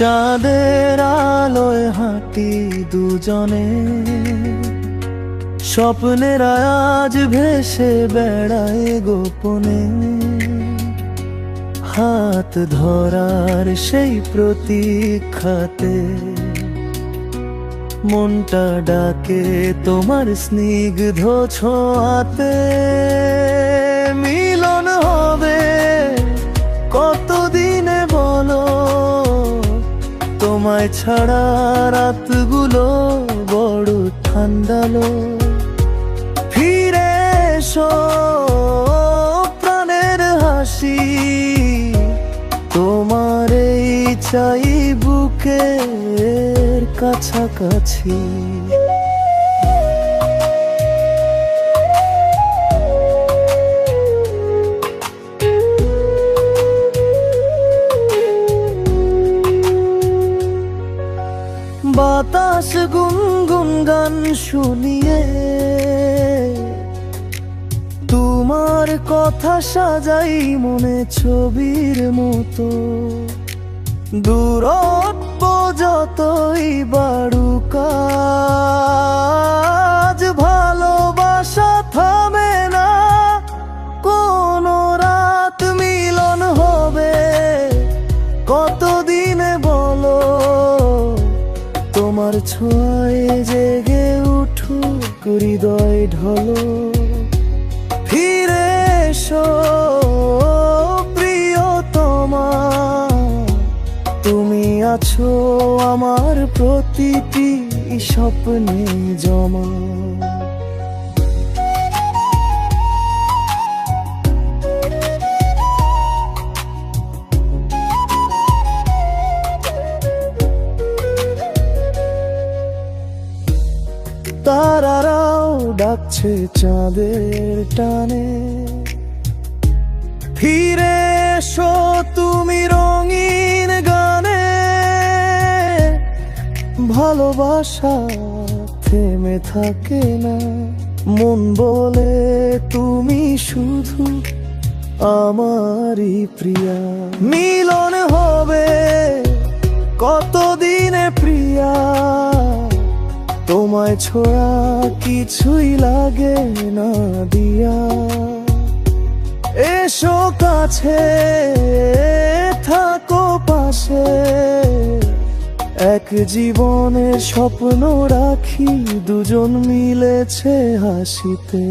চাঁদের আলোয় হাঁটি দুজনে, স্বপ্নের আজ ভেসে বেড়ায় গোপনে। হাত ধরার সেই প্রতীক্ষাতে মনটা ডাকে তোমার স্নিগ্ধ ছোঁয়াতে। মিলন হবে কতদিনে বলো, তোমায় ছাড়া রাতগুলো বড় ঠান্ডালো। ফিরে এসো প্রাণের হাসি, তোমার এই চাই বুকের কাছাকাছি। বাতাস গুনগুন গান শুনিয়ে তোমার কথা সাজাই মনে ছবির মতো। দূরত্ব যতই বাড়ুক আজ ভালোবাসা থামে না কোনো রাত। মিলন হবে কতদিনে বলো, তোমার ছোঁয়ায় জেগে উঠুক হৃদয় ঢলো। ফিরে এসো প্রিয়তমা, তুমি আছো আমার প্রতিটি স্বপ্নে জমা। তারারাও ডাকছে চাঁদের টানে, ফিরে এসো তুমি রঙিন গানে। ভালোবাসা থেমে থাকে না, মন বলে তুমি শুধু আমারই প্রিয়া। মিলন হবে কতদিনে প্রিয়া, তোমায় ছোড়া কিছুই লাগে না দিয়া। এসো কাছে থাকো পাশে, এক জীবনের স্বপ্ন রাখি দুজন মিলেছে হাসিতে।